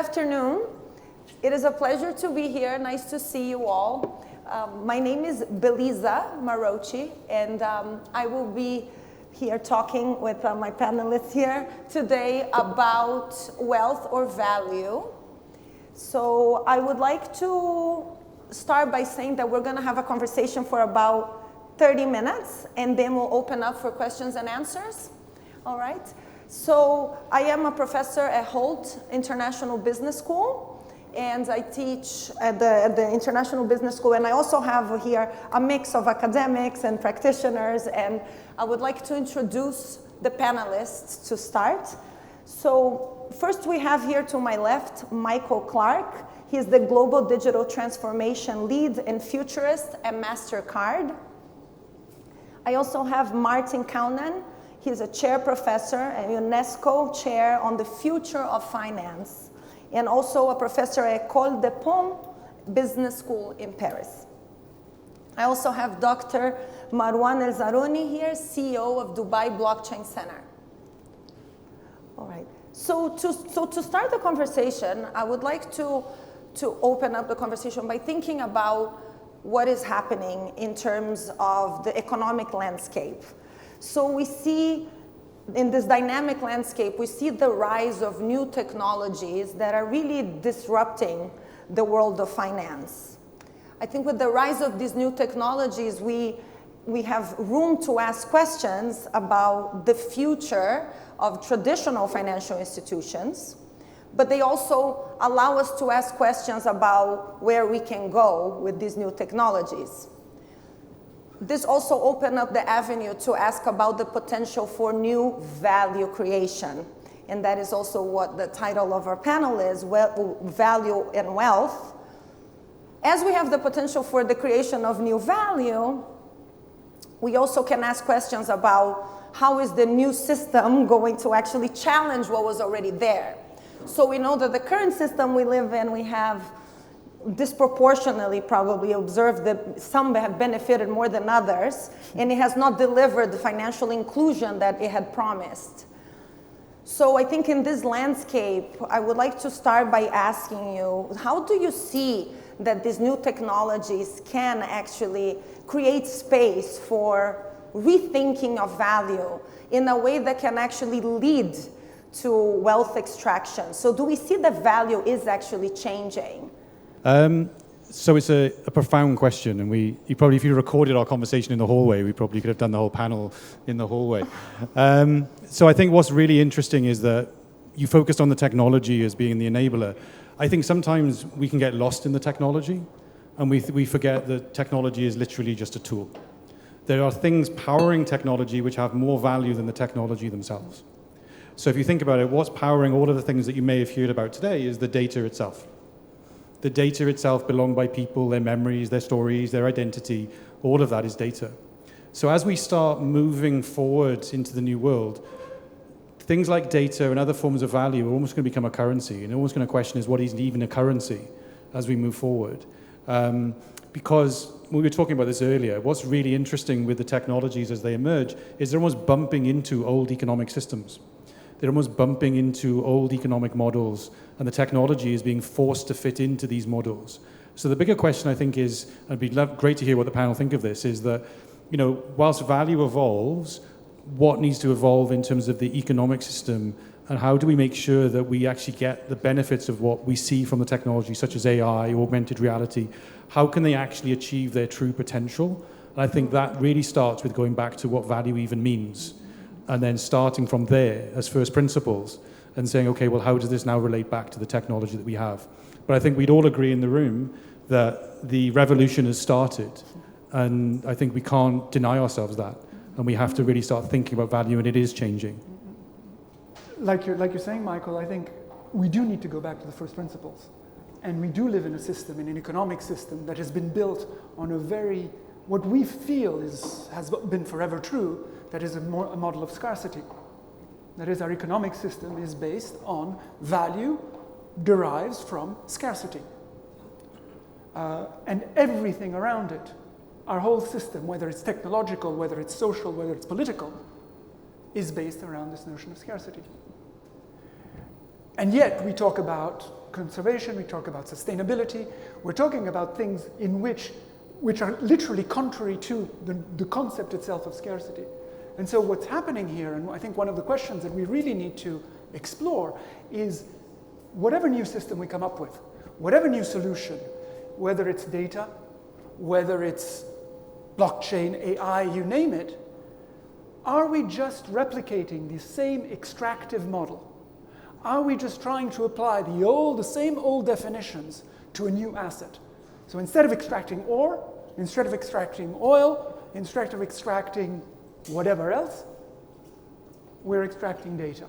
afternoon. It is a pleasure to be here. Nice to see you all. My name is Belisa Marochi, and I will be here talking with my panelists here today about wealth or value. So I would like to start by saying that we're going to have a conversation for about 30 minutes, and then we'll open up for questions and answers. All right? So I am a professor at Holt International Business School, and I teach at the International Business School, and I also have here a mix of academics and practitioners, and I would like to introduce the panelists to start. So first we have here to my left, Michael Clark. He is the Global Digital Transformation Lead and Futurist at MasterCard. I also have Martin Kaunen. He's a chair professor and UNESCO chair on the future of finance, and also a professor at École de Pont Business School in Paris. I also have Dr. Marwan El-Zarouni here, CEO of Dubai Blockchain Center. All right. So to start the conversation, I would like to open up the conversation by thinking about what is happening in terms of the economic landscape. So we see in this dynamic landscape, we see the rise of new technologies that are really disrupting the world of finance. I think with the rise of these new technologies, we have room to ask questions about the future of traditional financial institutions, but they also allow us to ask questions about where we can go with these new technologies. This also opened up the avenue to ask about the potential for new value creation. And that is also what the title of our panel is, Value and Wealth. As we have the potential for the creation of new value, we also can ask questions about how is the new system going to actually challenge what was already there. So we know that the current system we live in, we have disproportionately probably observed that some have benefited more than others, and it has not delivered the financial inclusion that it had promised. So I think in this landscape, I would like to start by asking you, how do you see that these new technologies can actually create space for rethinking of value in a way that can actually lead to wealth extraction? So do we see that value is actually changing? So it's a profound question, and you probably, if you recorded our conversation in the hallway, we probably could have done the whole panel in the hallway. So I think what's really interesting is that you focused on the technology as being the enabler. I think sometimes we can get lost in the technology, and we forget that technology is literally just a tool. There are things powering technology which have more value than the technology themselves. So if you think about it, what's powering all of the things that you may have heard about today is the data itself. The data itself belonged by people, their memories, their stories, their identity, all of that is data. So as we start moving forward into the new world, things like data and other forms of value are almost going to become a currency. And almost going to question is what is even a currency as we move forward. Because we were talking about this earlier, what's really interesting with the technologies as they emerge is they're almost bumping into old economic systems. They're almost bumping into old economic models, and the technology is being forced to fit into these models. So the bigger question, I think, is, and it'd be great to hear what the panel think of this, is that, whilst value evolves, what needs to evolve in terms of the economic system, and how do we make sure that we actually get the benefits of what we see from the technology, such as AI, augmented reality? How can they actually achieve their true potential? And I think that really starts with going back to what value even means, and then starting from there as first principles and saying, okay, well, how does this now relate back to the technology that we have? But I think we'd all agree in the room that the revolution has started, and I think we can't deny ourselves that, and we have to really start thinking about value, and it is changing. Like you're saying, Michael, I think we do need to go back to the first principles. And we do live in a system, in an economic system that has been built on what we feel has been forever true, that is a model of scarcity. That is, our economic system is based on value derives from scarcity. And everything around it, our whole system, whether it's technological, whether it's social, whether it's political, is based around this notion of scarcity. And yet we talk about conservation, we talk about sustainability, we're talking about things in which are literally contrary to the concept itself of scarcity. And so what's happening here, and I think one of the questions that we really need to explore is whatever new system we come up with, whatever new solution, whether it's data, whether it's blockchain, AI, you name it, are we just replicating the same extractive model? Are we just trying to apply the same old definitions to a new asset? So instead of extracting ore, instead of extracting oil, instead of extracting whatever else, we're extracting data.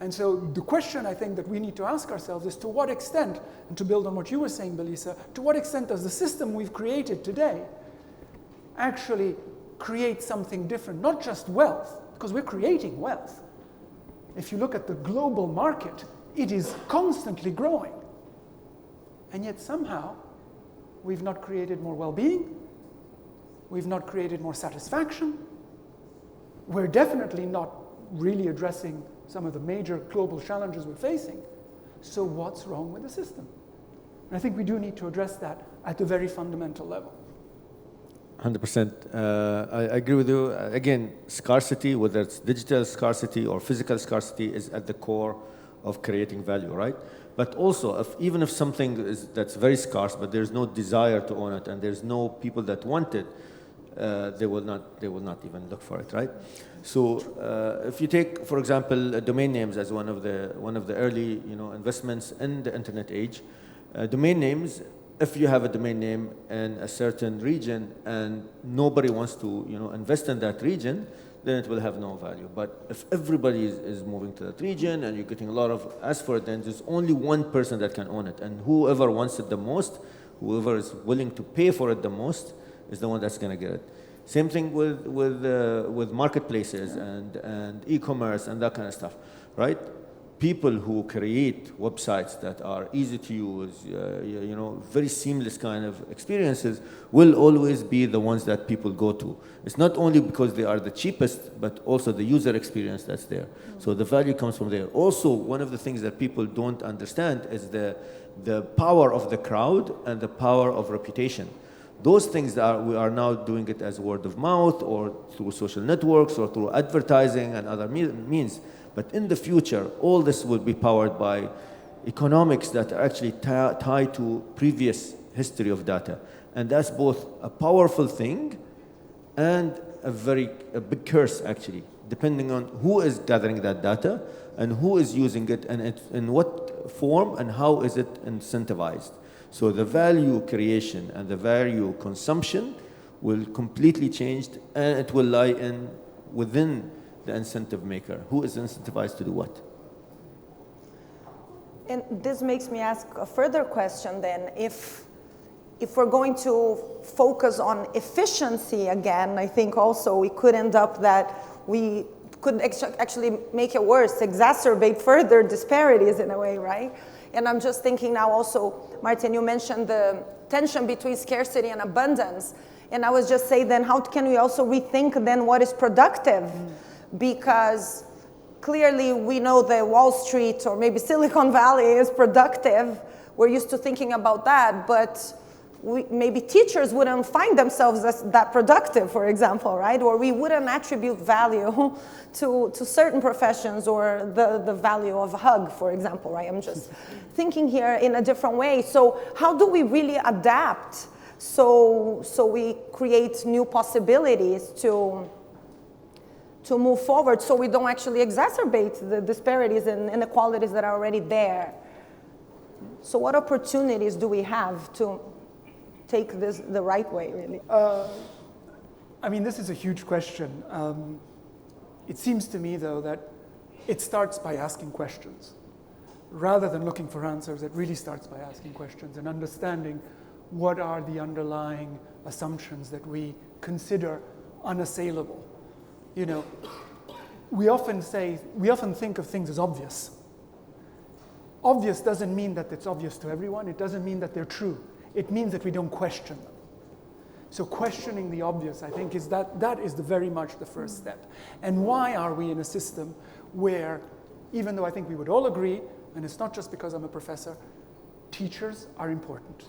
And so the question I think that we need to ask ourselves is to what extent, and to build on what you were saying, Belisa, to what extent does the system we've created today actually create something different, not just wealth, because we're creating wealth. If you look at the global market, it is constantly growing. And yet somehow, we've not created more well-being, we've not created more satisfaction, we're definitely not really addressing some of the major global challenges we're facing. So what's wrong with the system? And I think we do need to address that at a very fundamental level. 100%. I agree with you. Again, scarcity, whether it's digital scarcity or physical scarcity, is at the core of creating value, right? But also, even if something that's very scarce, but there's no desire to own it, and there's no people that want it, they will not even look for it, right? So, if you take, for example, domain names as one of the early, investments in the internet age, domain names. If you have a domain name in a certain region and nobody wants to, invest in that region, then it will have no value. But if everybody is moving to that region and you're getting a lot of ask for it, then there's only one person that can own it. And whoever wants it the most, whoever is willing to pay for it the most, is the one that's going to get it. Same thing with marketplaces and e-commerce and that kind of stuff, right? People who create websites that are easy to use, very seamless kind of experiences will always be the ones that people go to. It's not only because they are the cheapest, but also the user experience that's there. So the value comes from there. Also, one of the things that people don't understand is the power of the crowd and the power of reputation. Those things we are now doing it as word of mouth or through social networks or through advertising and other means. But in the future, all this will be powered by economics that are actually tied to previous history of data. And that's both a powerful thing and a big curse, actually, depending on who is gathering that data and who is using it and in what form and how is it incentivized. So the value creation and the value consumption will completely change, and it will lie within the incentive maker. Who is incentivized to do what? And this makes me ask a further question then. If we're going to focus on efficiency again, I think also we could end up that we could actually make it worse, exacerbate further disparities in a way, right? And I'm just thinking now also, Martin, you mentioned the tension between scarcity and abundance. And I was just saying then, how can we also rethink then what is productive? Because clearly we know that Wall Street or maybe Silicon Valley is productive. We're used to thinking about that, but maybe teachers wouldn't find themselves as that productive, for example, right? Or we wouldn't attribute value to certain professions or the value of a hug, for example, right? I'm just thinking here in a different way. So how do we really adapt so we create new possibilities to move forward so we don't actually exacerbate the disparities and inequalities that are already there? So what opportunities do we have to take this the right way, really? This is a huge question. It seems to me, though, that it starts by asking questions. Rather than looking for answers, it really starts by asking questions and understanding what are the underlying assumptions that we consider unassailable. We often think of things as obvious. Obvious doesn't mean that it's obvious to everyone. It doesn't mean that they're true. It means that we don't question them. So questioning the obvious, I think, that is very much the first step. And why are we in a system where, even though I think we would all agree, and it's not just because I'm a professor, teachers are important.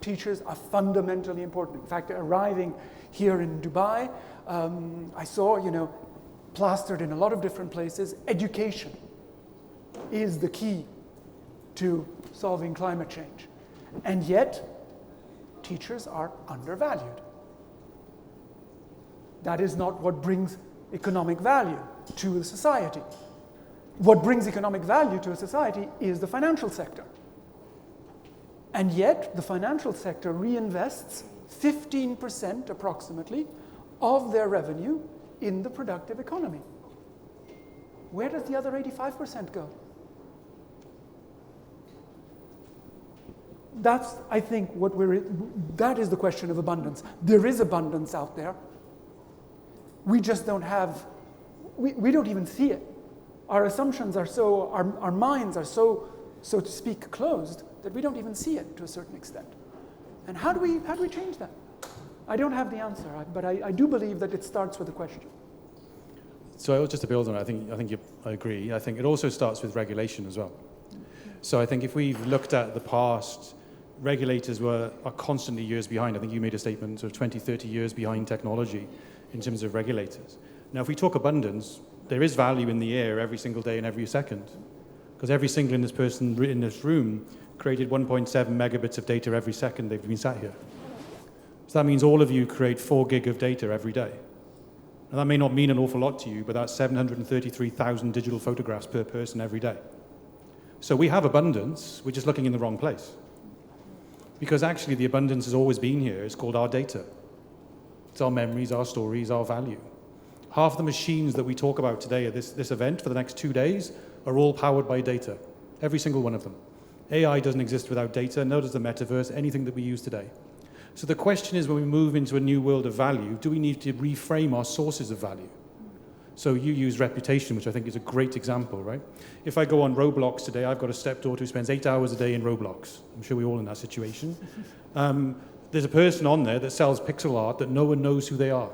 Teachers are fundamentally important. In fact, arriving here in Dubai, I saw, plastered in a lot of different places, education is the key to solving climate change. And yet, teachers are undervalued. That is not what brings economic value to a society. What brings economic value to a society is the financial sector. And yet, the financial sector reinvests 15% approximately of their revenue in the productive economy. Where does the other 85% go? That's, I think, that is the question of abundance. There is abundance out there. We just don't have, we don't even see it. Our assumptions are so, our minds are so to speak, closed, that we don't even see it to a certain extent. And how do we change that? I don't have the answer, but I do believe that it starts with a question. So just to build on it, I agree. I think it also starts with regulation as well. So I think if we've looked at the past, regulators are constantly years behind. I think you made a statement of 20, 30 years behind technology in terms of regulators. Now, if we talk abundance, there is value in the air every single day and every second, because every single person in this room created 1.7 megabits of data every second they've been sat here. So that means all of you create 4 gig of data every day. Now, that may not mean an awful lot to you, but that's 733,000 digital photographs per person every day. So we have abundance, we're just looking in the wrong place. Because actually the abundance has always been here. It's called our data. It's our memories, our stories, our value. Half the machines that we talk about today at this event for the next 2 days are all powered by data. Every single one of them. AI doesn't exist without data, nor does the metaverse, anything that we use today. So the question is, when we move into a new world of value, do we need to reframe our sources of value? So you use reputation, which I think is a great example, right? If I go on Roblox today, I've got a stepdaughter who spends 8 hours a day in Roblox. I'm sure we're all in that situation. There's a person on there that sells pixel art that no one knows who they are.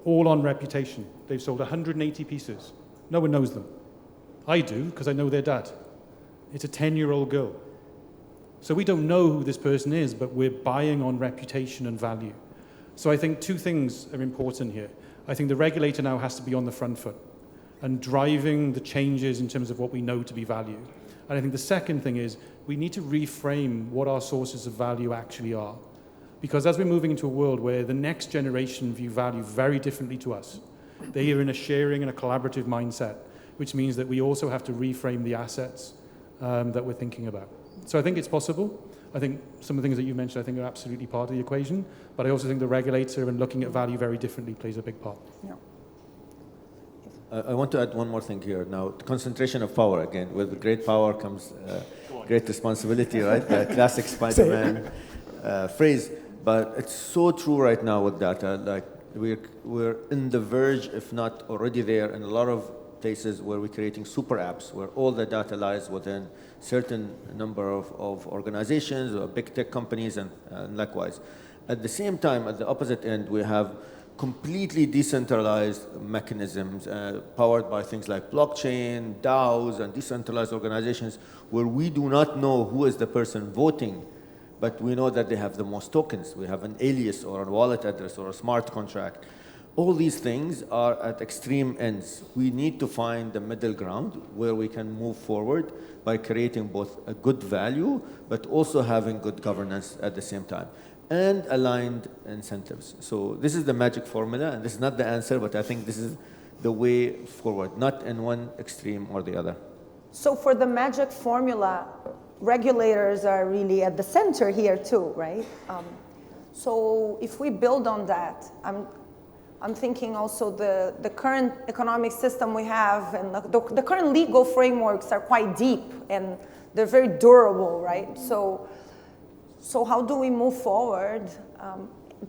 All on reputation. They've sold 180 pieces. No one knows them. I do, because I know their dad. It's a 10-year-old girl. So we don't know who this person is, but we're buying on reputation and value. So I think 2 things are important here. I think the regulator now has to be on the front foot and driving the changes in terms of what we know to be value. And I think the second thing is we need to reframe what our sources of value actually are. Because as we're moving into a world where the next generation view value very differently to us, they are in a sharing and a collaborative mindset, which means that we also have to reframe the assets that we're thinking about. So I think it's possible. I think some of the things that you mentioned, I think, are absolutely part of the equation. But I also think the regulator and looking at value very differently plays a big part. Yeah. I want to add one more thing here. Now, concentration of power, again. With great power comes great responsibility, right? The classic Spider-Man phrase. But it's so true right now with data. Like, we're in the verge, if not already there, in a lot of places where we're creating super apps, where all the data lies within certain number of organizations or big tech companies and likewise. At the same time, at the opposite end, we have completely decentralized mechanisms powered by things like blockchain, DAOs, and decentralized organizations where we do not know who is the person voting, but we know that they have the most tokens. We have an alias or a wallet address or a smart contract. All these things are at extreme ends. We need to find the middle ground where we can move forward by creating both a good value, but also having good governance at the same time, and aligned incentives. So this is the magic formula, and this is not the answer, but I think this is the way forward, not in one extreme or the other. So for the magic formula, regulators are really at the center here too, right? So if we build on that, I'm thinking also the current economic system we have and the current legal frameworks are quite deep and they're very durable, right? So how do we move forward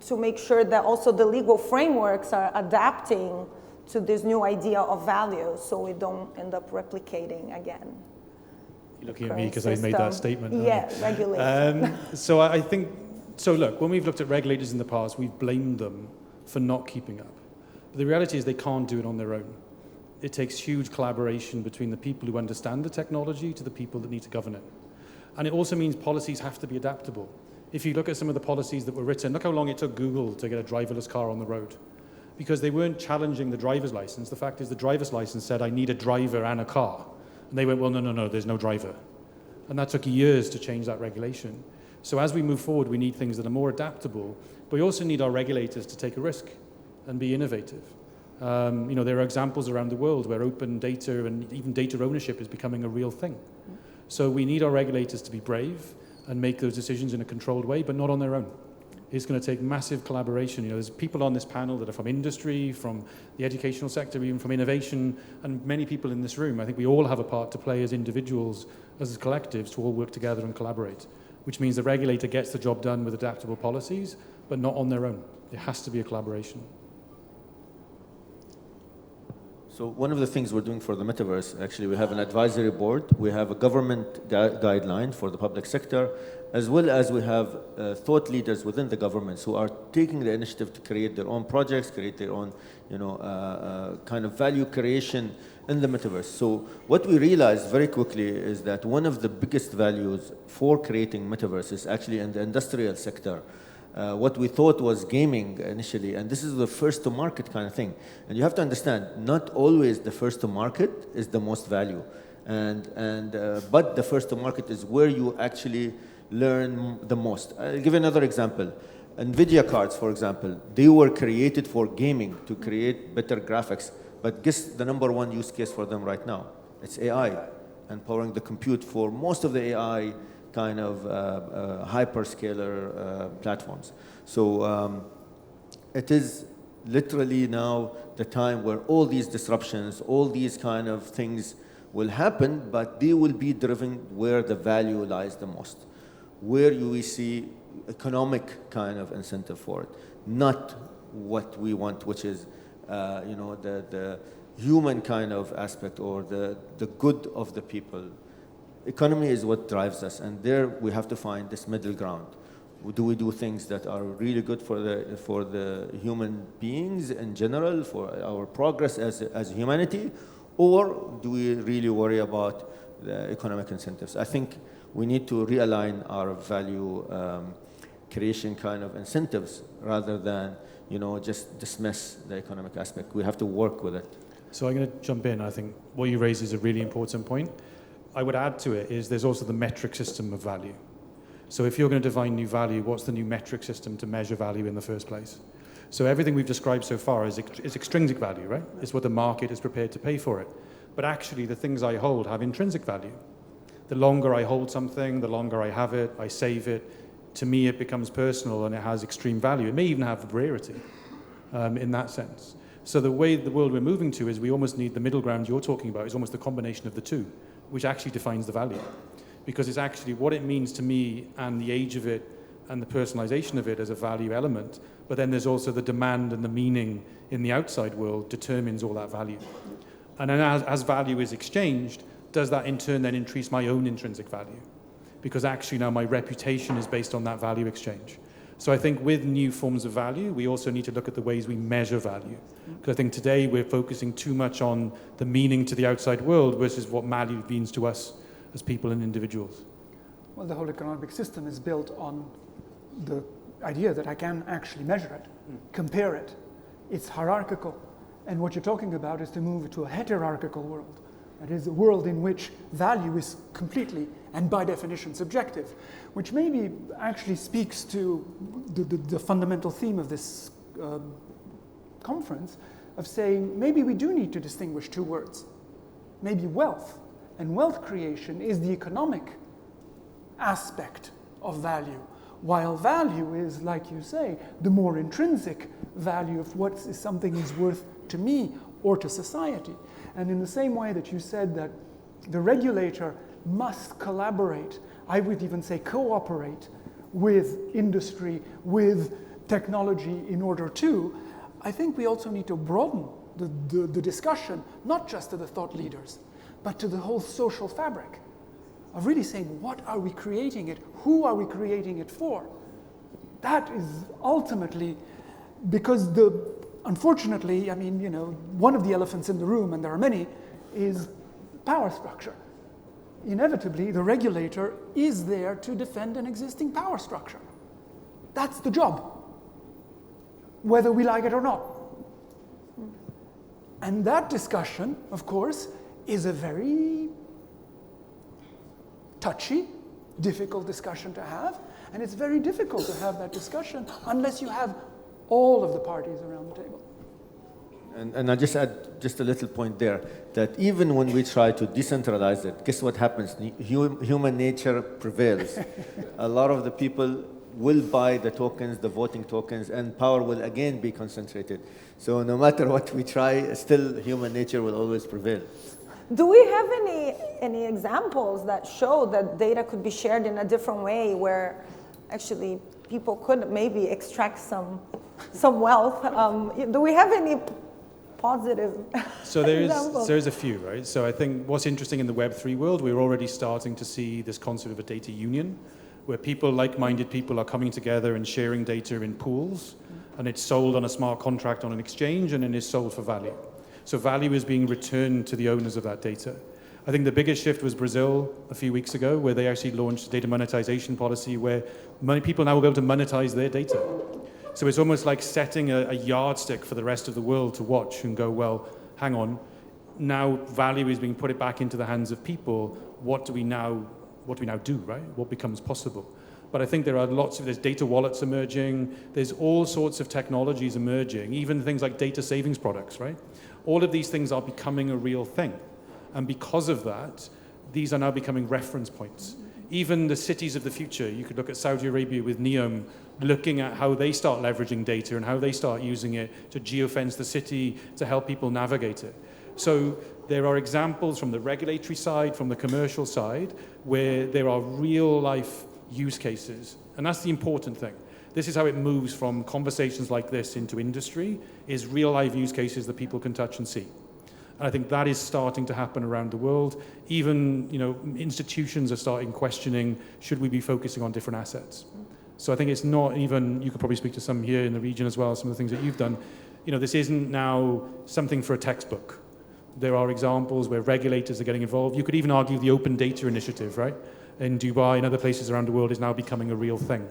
to make sure that also the legal frameworks are adapting to this new idea of value so we don't end up replicating again? You're looking at me because I made that statement. Yeah, regulation. So look, when we've looked at regulators in the past, we've blamed them for not keeping up. But the reality is they can't do it on their own. it takes huge collaboration between the people who understand the technology to the people that need to govern it. And it also means policies have to be adaptable. If you look at some of the policies that were written, look how long it took Google to get a driverless car on the road. Because they weren't challenging the driver's license. The fact is the driver's license said, I need a driver and a car. And they went, well, no, there's no driver. And that took years to change that regulation. So as we move forward, we need things that are more adaptable, but we also need our regulators to take a risk and be innovative. There are examples around the world where open data and even data ownership is becoming a real thing. So we need our regulators to be brave and make those decisions in a controlled way, but not on their own. It's going to take massive collaboration. There's people on this panel that are from industry, from the educational sector, even from innovation, and many people in this room. I think we all have a part to play as individuals, as collectives, to all work together and collaborate, which means the regulator gets the job done with adaptable policies, but not on their own. It has to be a collaboration. So one of the things we're doing for the metaverse, actually, we have an advisory board, we have a government guideline for the public sector, as well as we have thought leaders within the governments who are taking the initiative to create their own projects, create their own, kind of value creation in the metaverse. So what we realized very quickly is that one of the biggest values for creating metaverse is actually in the industrial sector. What we thought was gaming initially, and this is the first to market kind of thing. And you have to understand, not always the first to market is the most value. But the first to market is where you actually learn the most. I'll give you another example. NVIDIA cards, for example, they were created for gaming to create better graphics. But guess the number one use case for them right now? It's AI and powering the compute for most of the AI kind of hyperscaler platforms. So it is literally now the time where all these disruptions, all these kind of things will happen, but they will be driven where the value lies the most, where we see economic kind of incentive for it, not what we want, which is the human kind of aspect or the good of the people. Economy is what drives us, and there we have to find this middle ground. Do we do things that are really good for the human beings in general, for our progress as humanity, or do we really worry about the economic incentives? I think we need to realign our value creation kind of incentives rather than just dismiss the economic aspect. We have to work with it. So I'm going to jump in. I think what you raise is a really important point. I would add to it is there's also the metric system of value. So if you're going to define new value, what's the new metric system to measure value in the first place? So everything we've described so far is extrinsic value, right? It's what the market is prepared to pay for it. But actually, the things I hold have intrinsic value. The longer I hold something, the longer I have it, I save it, to me it becomes personal and it has extreme value. It may even have rarity in that sense. So the way the world we're moving to is we almost need the middle ground you're talking about is almost the combination of the two, which actually defines the value. Because it's actually what it means to me and the age of it and the personalization of it as a value element. But then there's also the demand and the meaning in the outside world determines all that value. And then as value is exchanged, does that in turn then increase my own intrinsic value? Because actually now my reputation is based on that value exchange. So I think with new forms of value, we also need to look at the ways we measure value. Because I think today we're focusing too much on the meaning to the outside world versus what value means to us as people and individuals. Well, the whole economic system is built on the idea that I can actually measure it, compare it. It's hierarchical. And what you're talking about is to move to a heterarchical world. That is a world in which value is completely and by definition subjective, which maybe actually speaks to the fundamental theme of this conference of saying maybe we do need to distinguish two words. Maybe wealth and wealth creation is the economic aspect of value, while value is, like you say, the more intrinsic value of what something is worth to me or to society. And in the same way that you said that the regulator must collaborate, I would even say cooperate with industry, with technology in order to, I think we also need to broaden the discussion, not just to the thought leaders, but to the whole social fabric of really saying, what are we creating it? Who are we creating it for? That is ultimately, because unfortunately, I mean, one of the elephants in the room, and there are many, is power structure. Inevitably, the regulator is there to defend an existing power structure. That's the job, whether we like it or not. And that discussion, of course, is a very touchy, difficult discussion to have, and it's very difficult to have that discussion unless you have all of the parties around the table. And I'll just add just a little point there, that even when we try to decentralize it, guess what happens? Human nature prevails. A lot of the people will buy the tokens, the voting tokens, and power will again be concentrated. So no matter what we try, still human nature will always prevail. Do we have any examples that show that data could be shared in a different way, where actually people could maybe extract some wealth? Do we have any positive examples? There's a few, right? So I think what's interesting in the Web3 world, we're already starting to see this concept of a data union, where people, like-minded people, are coming together and sharing data in pools, and it's sold on a smart contract on an exchange, and then is sold for value. So value is being returned to the owners of that data. I think the biggest shift was Brazil a few weeks ago, where they actually launched a data monetization policy where many people now will be able to monetize their data. So it's almost like setting a yardstick for the rest of the world to watch and go, well, hang on, now value is being put back into the hands of people. What do we now do, right? What becomes possible? But I think there are there's data wallets emerging, there's all sorts of technologies emerging, even things like data savings products, right? All of these things are becoming a real thing. And because of that, these are now becoming reference points. Even the cities of the future, you could look at Saudi Arabia with NEOM, looking at how they start leveraging data and how they start using it to geofence the city, to help people navigate it. So there are examples from the regulatory side, from the commercial side, where there are real life use cases. And that's the important thing. This is how it moves from conversations like this into industry, is real life use cases that people can touch and see. And I think that is starting to happen around the world. Even, institutions are starting questioning, should we be focusing on different assets? So I think it's not even, you could probably speak to some here in the region as well, some of the things that you've done. This isn't now something for a textbook. There are examples where regulators are getting involved. You could even argue the Open Data Initiative, right? In Dubai and other places around the world is now becoming a real thing.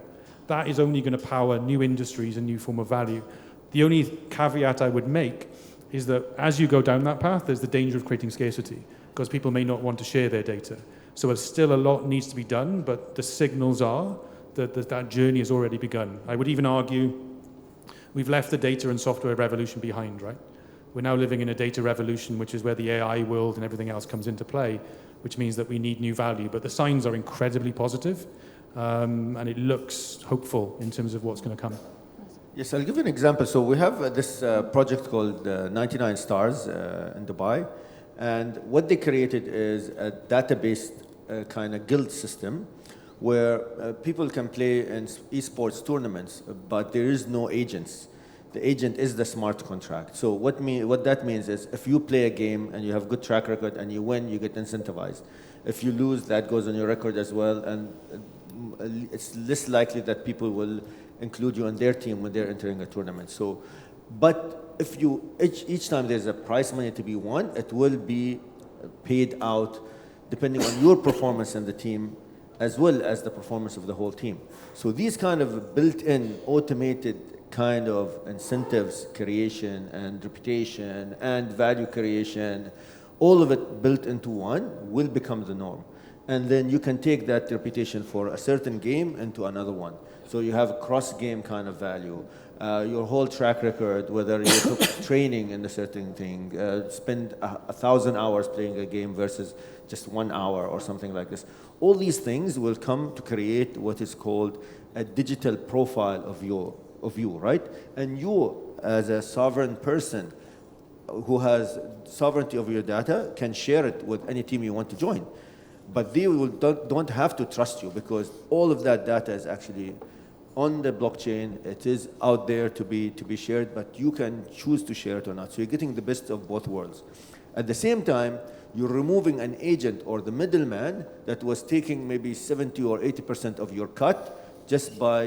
That is only going to power new industries and new form of value. The only caveat I would make is that as you go down that path, there's the danger of creating scarcity, because people may not want to share their data. So still a lot needs to be done, but the signals are that journey has already begun. I would even argue we've left the data and software revolution behind, right? We're now living in a data revolution, which is where the AI world and everything else comes into play, which means that we need new value. But the signs are incredibly positive, and it looks hopeful in terms of what's going to come. Yes, I'll give you an example. So we have this project called 99 Stars in Dubai, and what they created is a database kind of guild system where people can play in esports tournaments, but there is no agents. The agent is the smart contract. So what that means is if you play a game and you have good track record and you win, you get incentivized. If you lose, that goes on your record as well, and it's less likely that people will include you on their team when they're entering a tournament. So, but if you each time there's a prize money to be won, it will be paid out depending on your performance in the team as well as the performance of the whole team. So these kind of built-in automated kind of incentives creation and reputation and value creation, all of it built into one, will become the norm. And then you can take that reputation for a certain game into another one. So you have a cross-game kind of value. Your whole track record, whether you took training in a certain thing, spend 1,000 hours playing a game versus just 1 hour or something like this. All these things will come to create what is called a digital profile of you, right? And you, as a sovereign person who has sovereignty over your data, can share it with any team you want to join. But they don't have to trust you, because all of that data is actually on the blockchain. It is out there to be shared, but you can choose to share it or not. So you're getting the best of both worlds. At the same time, you're removing an agent or the middleman that was taking maybe 70 or 80% of your cut just by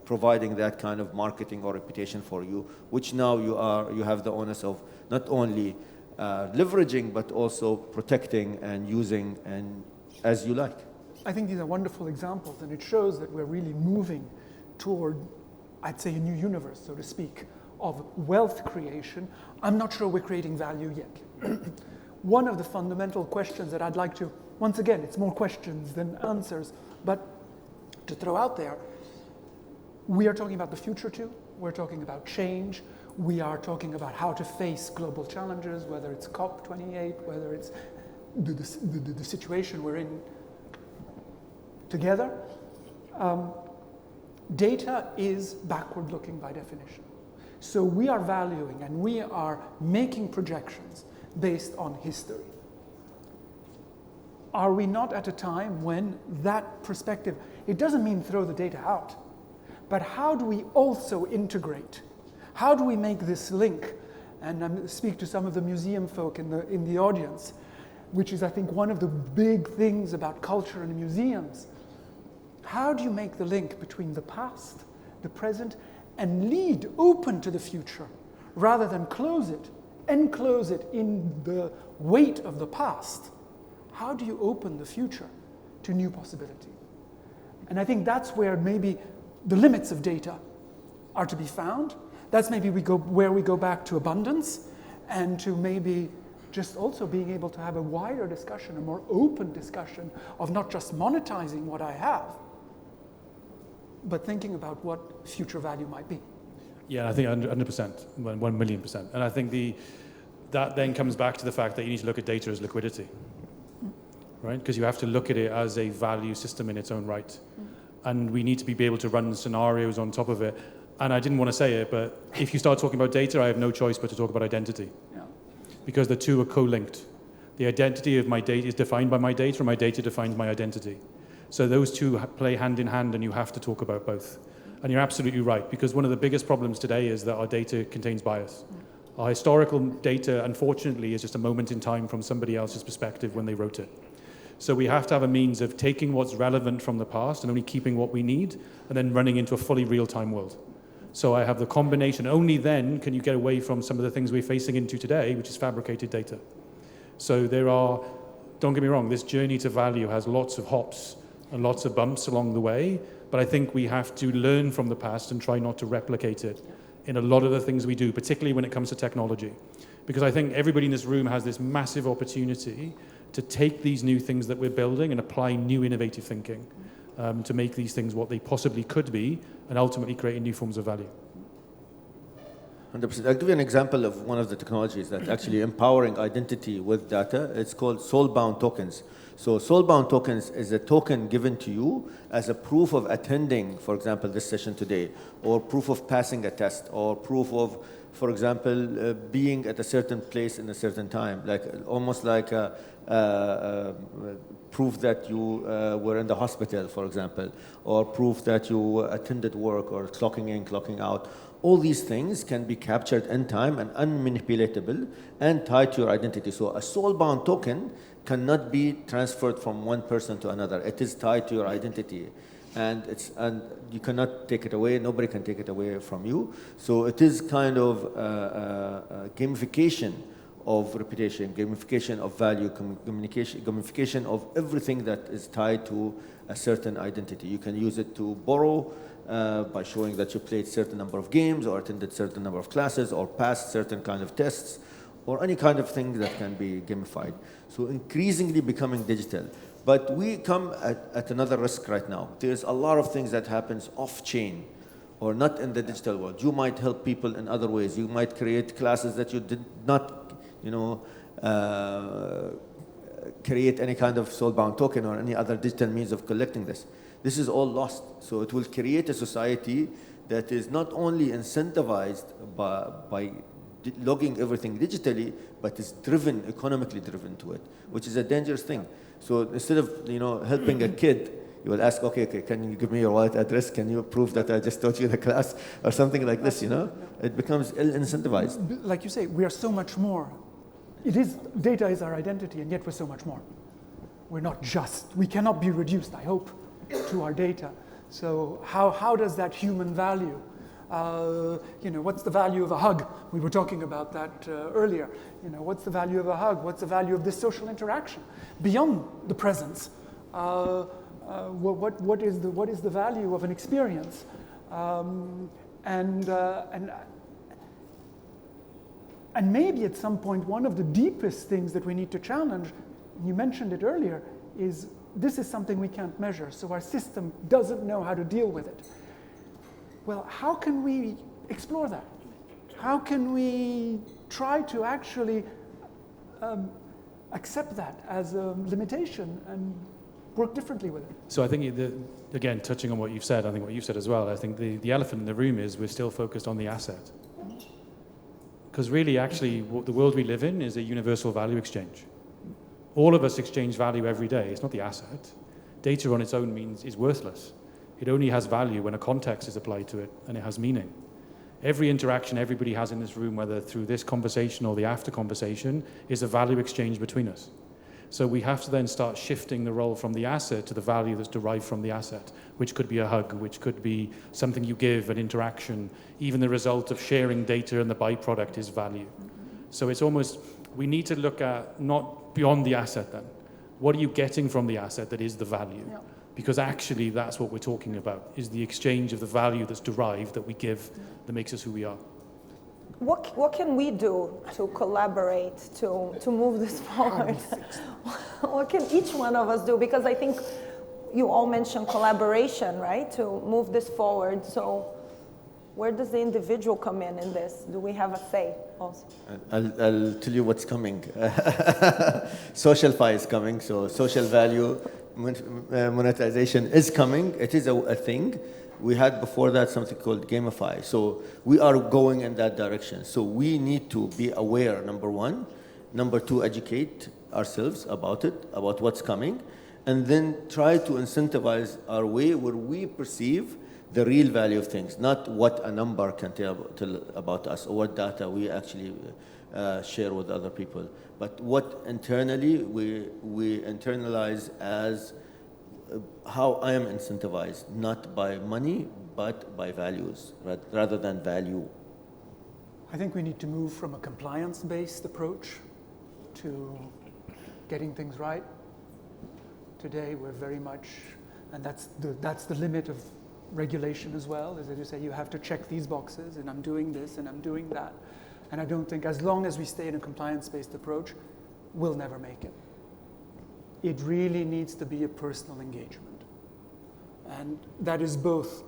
providing that kind of marketing or reputation for you, which now you have the onus of not only leveraging, but also protecting and using and as you like. I think these are wonderful examples, and it shows that we're really moving toward, I'd say, a new universe, so to speak, of wealth creation. I'm not sure we're creating value yet. One of the fundamental questions that I'd like to, once again, it's more questions than answers, but to throw out there, we are talking about the future too. We're talking about change. We are talking about how to face global challenges, whether it's COP28, whether it's the situation we're in together. Data is backward-looking by definition. So we are valuing and we are making projections based on history. Are we not at a time when that perspective, it doesn't mean throw the data out, but how do we also integrate? How do we make this link? And I speak to some of the museum folk in the audience, which is, I think, one of the big things about culture and museums. How do you make the link between the past, the present, and lead open to the future, rather than enclose it in the weight of the past? How do you open the future to new possibility? And I think that's where maybe the limits of data are to be found. That's maybe where we go back to abundance, and to maybe just also being able to have a wider discussion, a more open discussion of not just monetizing what I have, but thinking about what future value might be. Yeah, I think 100%, 1 million%. And I think that then comes back to the fact that you need to look at data as liquidity, right? Because you have to look at it as a value system in its own right. And we need to be able to run scenarios on top of it. And I didn't want to say it, but if you start talking about data, I have no choice but to talk about identity. Yeah. Because the two are co-linked. The identity of my data is defined by my data, and my data defines my identity. So those two play hand in hand, and you have to talk about both. And you're absolutely right, because one of the biggest problems today is that our data contains bias. Our historical data, unfortunately, is just a moment in time from somebody else's perspective when they wrote it. So we have to have a means of taking what's relevant from the past and only keeping what we need, and then running into a fully real-time world. So I have the combination. Only then can you get away from some of the things we're facing into today, which is fabricated data. So don't get me wrong, this journey to value has lots of hops and lots of bumps along the way, but I think we have to learn from the past and try not to replicate it in a lot of the things we do, particularly when it comes to technology. Because I think everybody in this room has this massive opportunity to take these new things that we're building and apply new innovative thinking to make these things what they possibly could be, and ultimately create new forms of value. 100%. I'll give you an example of one of the technologies that actually empowering identity with data. It's called soul-bound tokens. So soul-bound tokens is a token given to you as a proof of attending, for example, this session today, or proof of passing a test, or proof of, for example, being at a certain place in a certain time, like almost like proof that you were in the hospital, for example, or proof that you attended work, or clocking in, clocking out. All these things can be captured in time and unmanipulatable and tied to your identity. So a soul-bound token cannot be transferred from one person to another. It is tied to your identity, and you cannot take it away. Nobody can take it away from you. So it is kind of gamification of reputation, gamification of value, gamification of everything that is tied to a certain identity. You can use it to borrow by showing that you played certain number of games, or attended certain number of classes, or passed certain kind of tests, or any kind of thing that can be gamified. So increasingly becoming digital. But we come at another risk right now. There's a lot of things that happens off-chain, or not in the digital world. You might help people in other ways. You might create classes that you did not, create any kind of soul-bound token or any other digital means of collecting this. This is all lost. So it will create a society that is not only incentivized by logging everything digitally, but is economically driven to it, which is a dangerous thing. So instead of helping a kid, you will ask, okay, can you give me your wallet address? Can you prove that I just taught you the class, or something like this? It becomes ill-incentivized. Like you say, we are so much more. Data is our identity, and yet we're so much more. We cannot be reduced, I hope, to our data. So how does that human value, what's the value of a hug? We were talking about that earlier. What's the value of a hug? What's the value of this social interaction beyond the presence? What is the value of an experience? And maybe at some point, one of the deepest things that we need to challenge, and you mentioned it earlier, is this is something we can't measure, so our system doesn't know how to deal with it. Well, how can we explore that? How can we try to actually accept that as a limitation and work differently with it? So I think, again, touching on what you've said, I think what you've said as well, I think the elephant in the room is we're still focused on the asset. Because really, actually, the world we live in is a universal value exchange. All of us exchange value every day. It's not the asset. Data on its own is worthless. It only has value when a context is applied to it and it has meaning. Every interaction everybody has in this room, whether through this conversation or the after conversation, is a value exchange between us. So we have to then start shifting the role from the asset to the value that's derived from the asset, which could be a hug, which could be something you give, an interaction. Even the result of sharing data and the byproduct is value. So it's almost, we need to look at not beyond the asset then. What are you getting from the asset that is the value? Yeah. Because actually that's what we're talking about, is the exchange of the value that's derived, that we give, that makes us who we are. What can we do to collaborate, to move this forward? What can each one of us do? Because I think you all mentioned collaboration, right? To move this forward. So where does the individual come in this? Do we have a say also? I'll tell you what's coming. Social fi is coming, so social value monetization is coming. It is a thing. We had before that something called gamify. So we are going in that direction. So we need to be aware, number one. Number two, educate ourselves about it, about what's coming. And then try to incentivize our way where we perceive the real value of things, not what a number can tell about us or what data we actually share with other people, but what internally we internalize as how I am incentivized, not by money, but by values, rather than value. I think we need to move from a compliance-based approach to getting things right. Today, we're very much, and that's the limit of regulation as well, is that you say you have to check these boxes, and I'm doing this, and I'm doing that. And I don't think, as long as we stay in a compliance-based approach, we'll never make it. It really needs to be a personal engagement. And that is both,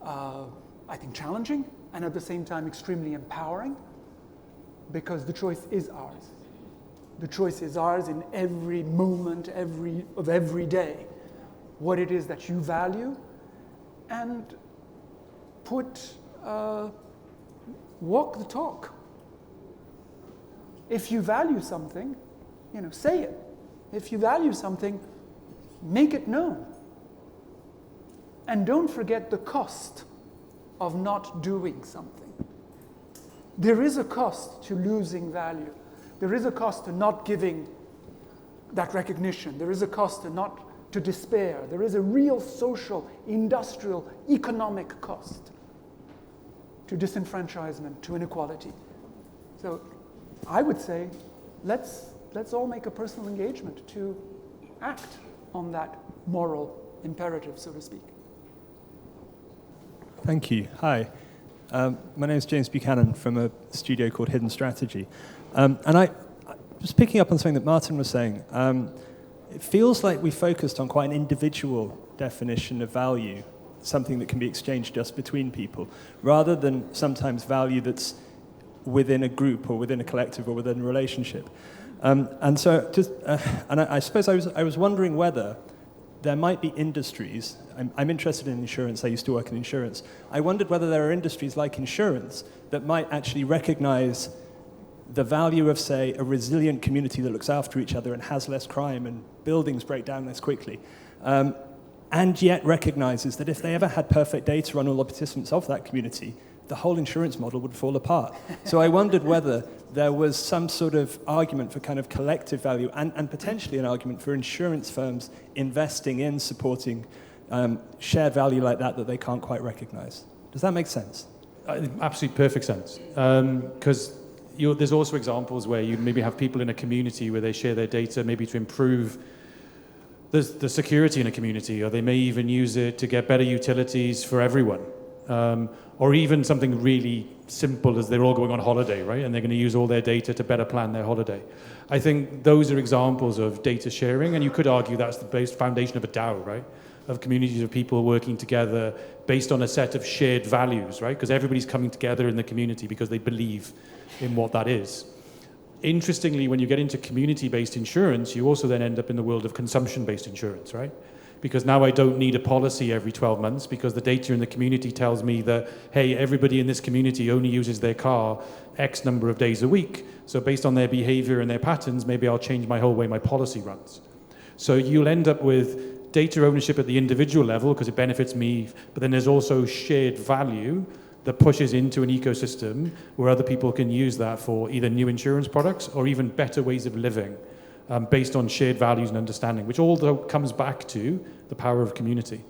I think, challenging and at the same time extremely empowering, because the choice is ours. The choice is ours in every moment of every day, what it is that you value, and walk the talk. If you value something, say it. If you value something, make it known. And don't forget the cost of not doing something. There is a cost to losing value. There is a cost to not giving that recognition. There is a cost to despair. There is a real social, industrial, economic cost to disenfranchisement, to inequality. So I would say, let's all make a personal engagement to act on that moral imperative, so to speak. Thank you. Hi. My name is James Buchanan from a studio called Hidden Strategy. And I was picking up on something that Martin was saying. It feels like we focused on quite an individual definition of value, something that can be exchanged just between people, rather than sometimes value that's within a group or within a collective or within a relationship. And so, I suppose I was wondering whether there might be industries. I'm interested in insurance. I used to work in insurance. I wondered whether there are industries like insurance that might actually recognize the value of, say, a resilient community that looks after each other and has less crime and buildings break down less quickly, and yet recognizes that if they ever had perfect data on all the participants of that community, the whole insurance model would fall apart. So I wondered whether there was some sort of argument for kind of collective value and potentially an argument for insurance firms investing in supporting shared value like that they can't quite recognize. Does that make sense? Absolutely perfect sense. Because there's also examples where you maybe have people in a community where they share their data maybe to improve the security in a community, or they may even use it to get better utilities for everyone. Or even something really simple as they're all going on holiday, right? And they're going to use all their data to better plan their holiday. I think those are examples of data sharing, and you could argue that's the base foundation of a DAO, right? Of communities of people working together based on a set of shared values, right? Because everybody's coming together in the community because they believe in what that is. Interestingly, when you get into community-based insurance, you also then end up in the world of consumption-based insurance, right? Because now I don't need a policy every 12 months because the data in the community tells me that, hey, everybody in this community only uses their car X number of days a week. So based on their behavior and their patterns, maybe I'll change my whole way my policy runs. So you'll end up with data ownership at the individual level because it benefits me, but then there's also shared value that pushes into an ecosystem where other people can use that for either new insurance products or even better ways of living. Based on shared values and understanding, which all comes back to the power of community.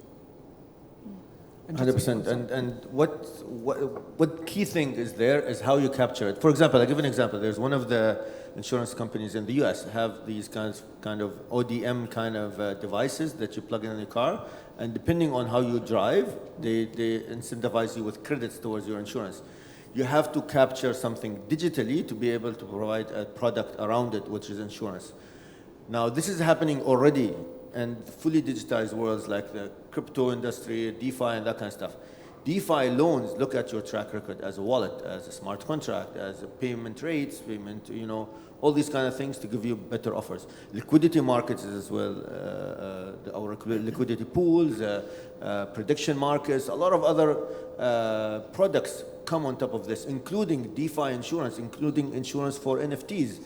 100%. And what key thing is there is how you capture it. For example, I'll give an example. There's one of the insurance companies in the US have these kind of ODM kind of devices that you plug in your car, and depending on how you drive, they incentivize you with credits towards your insurance. You have to capture something digitally to be able to provide a product around it, which is insurance. Now, this is happening already in fully digitized worlds like the crypto industry, DeFi, and that kind of stuff. DeFi loans look at your track record as a wallet, as a smart contract, as a payment rates, all these kind of things to give you better offers. Liquidity markets as well, our liquidity pools, prediction markets, a lot of other products come on top of this, including DeFi insurance, including insurance for NFTs,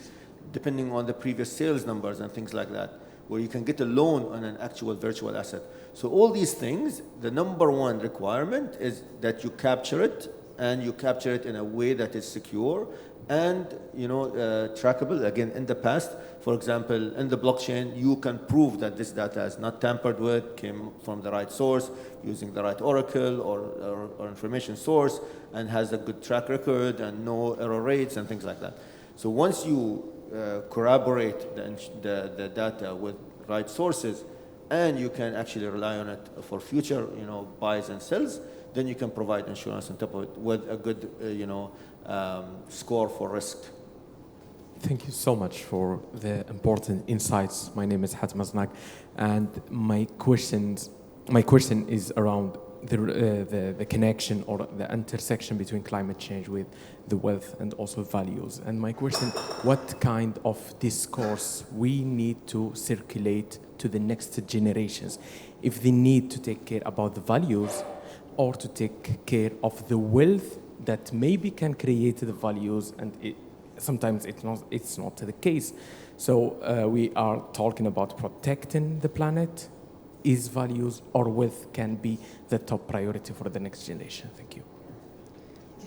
depending on the previous sales numbers and things like that, where you can get a loan on an actual virtual asset. So all these things, the number one requirement is that you capture it, and you capture it in a way that is secure and trackable. Again, in the past, for example, in the blockchain, you can prove that this data is not tampered with, came from the right source, using the right oracle or information source, and has a good track record and no error rates and things like that. So once you corroborate the data with right sources, and you can actually rely on it for future buys and sells, then you can provide insurance on top of it with a good score for risk. Thank you so much for the important insights. My name is Hatem Aznak, and my question is around the connection or the intersection between climate change with the wealth and also values. And my question, what kind of discourse we need to circulate to the next generations if they need to take care about the values or to take care of the wealth that maybe can create the values, and sometimes it's not the case. So we are talking about protecting the planet. Is values or wealth can be the top priority for the next generation? Thank you.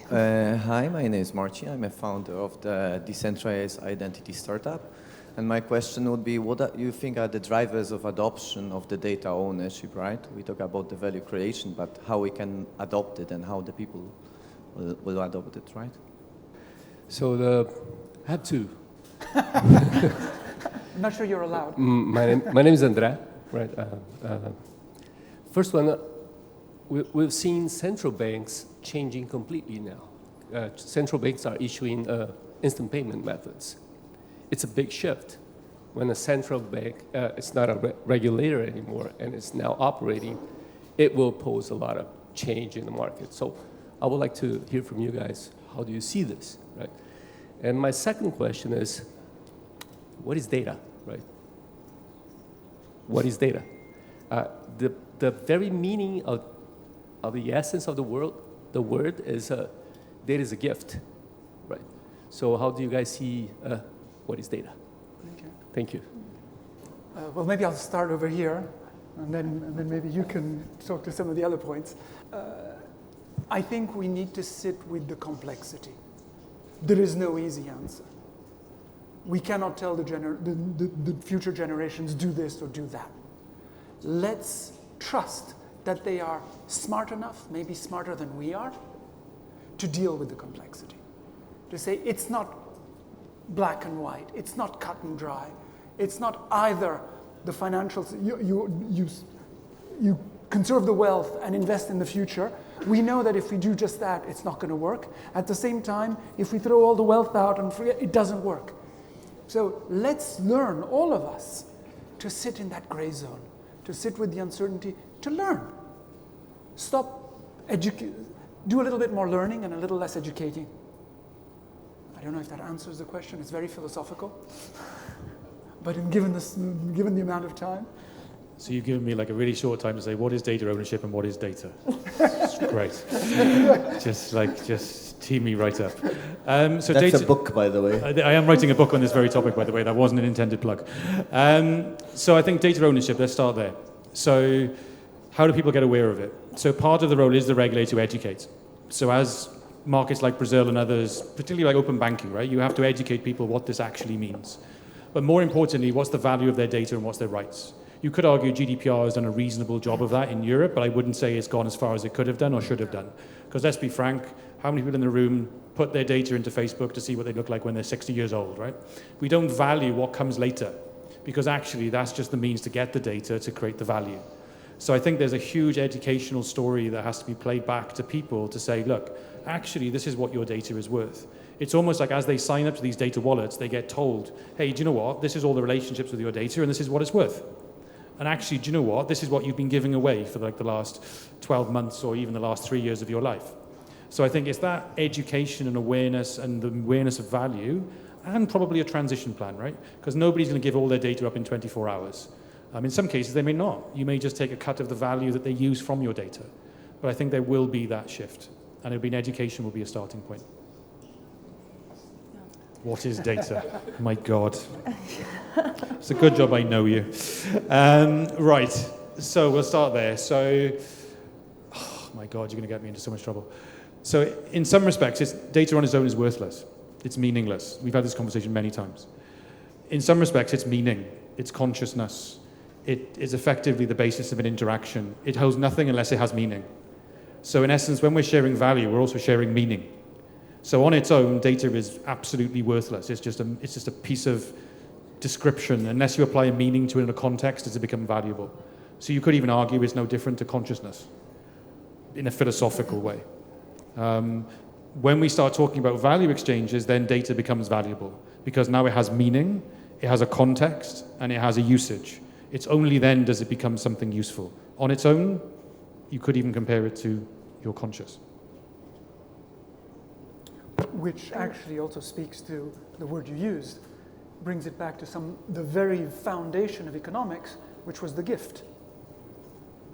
Hi, my name is Marci. I'm a founder of the decentralized identity startup. And my question would be, what do you think are the drivers of adoption of the data ownership, right? We talk about the value creation, but how we can adopt it and how the people will adopt it, right? So I have two. I'm not sure you're allowed. My name is Andrea. Right. First one, we've seen central banks changing completely now. Central banks are issuing instant payment methods. It's a big shift. When a central bank is not a regulator anymore and is now operating, it will pose a lot of change in the market. So I would like to hear from you guys. How do you see this? Right. And my second question is, what is data? Right. What is data? The very meaning of the essence of the word is data is a gift, right? So how do you guys see what is data? Okay. Thank you. Well, maybe I'll start over here, and then maybe you can talk to some of the other points. I think we need to sit with the complexity. There is no easy answer. We cannot tell the future generations do this or do that. Let's trust that they are smart enough, maybe smarter than we are, to deal with the complexity. To say it's not black and white, it's not cut and dry, it's not either the financials, you conserve the wealth and invest in the future. We know that if we do just that, it's not going to work. At the same time, if we throw all the wealth out and forget, it doesn't work. So let's learn, all of us, to sit in that gray zone, to sit with the uncertainty, to learn. Do a little bit more learning and a little less educating. I don't know if that answers the question. It's very philosophical. But given the amount of time. So you've given me like a really short time to say, what is data ownership and what is data? Great. Just tee me right up. So That's data, a book, by the way. I am writing a book on this very topic, by the way. That wasn't an intended plug. So I think data ownership, let's start there. So how do people get aware of it? So part of the role is the regulator to educate. So as markets like Brazil and others, particularly like open banking, right? You have to educate people what this actually means. But more importantly, what's the value of their data and what's their rights? You could argue GDPR has done a reasonable job of that in Europe, but I wouldn't say it's gone as far as it could have done or should have done. Because let's be frank, how many people in the room put their data into Facebook to see what they look like when they're 60 years old, right? We don't value what comes later, because actually that's just the means to get the data to create the value. So I think there's a huge educational story that has to be played back to people to say, look, actually this is what your data is worth. It's almost like as they sign up to these data wallets, they get told, hey, do you know what? This is all the relationships with your data and this is what it's worth. And actually, do you know what? This is what you've been giving away for like the last 12 months or even the last 3 years of your life. So I think it's that education and awareness and the awareness of value and probably a transition plan, right? Because nobody's going to give all their data up in 24 hours. In some cases, they may not. You may just take a cut of the value that they use from your data. But I think there will be that shift. And it'll be an education will be a starting point. What is data? My God. It's a good job I know you. Right, so we'll start there. So, oh my God, you're going to get me into so much trouble. So in some respects, data on its own is worthless. It's meaningless. We've had this conversation many times. In some respects, it's meaning. It's consciousness. It is effectively the basis of an interaction. It holds nothing unless it has meaning. So in essence, when we're sharing value, we're also sharing meaning. So on its own, data is absolutely worthless. It's just a piece of description. Unless you apply a meaning to it in a context, does it become valuable? So you could even argue it's no different to consciousness in a philosophical way. When we start talking about value exchanges, then data becomes valuable because now it has meaning, it has a context, and it has a usage. It's only then does it become something useful. On its own, you could even compare it to your conscious. Which actually also speaks to the word you used, brings it back to the very foundation of economics, which was the gift.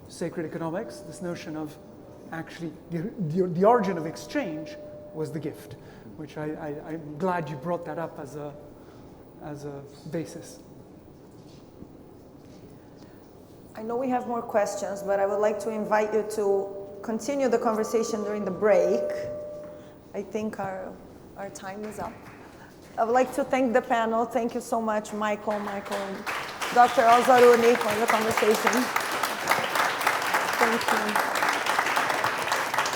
Sacred economics, this notion of actually the origin of exchange was the gift, which I'm glad you brought that up as a basis. I know we have more questions, but I would like to invite you to continue the conversation during the break. I think our time is up. I would like to thank the panel. Thank you so much, Michael, and Dr. Al-Zaruni for the conversation. Thank you.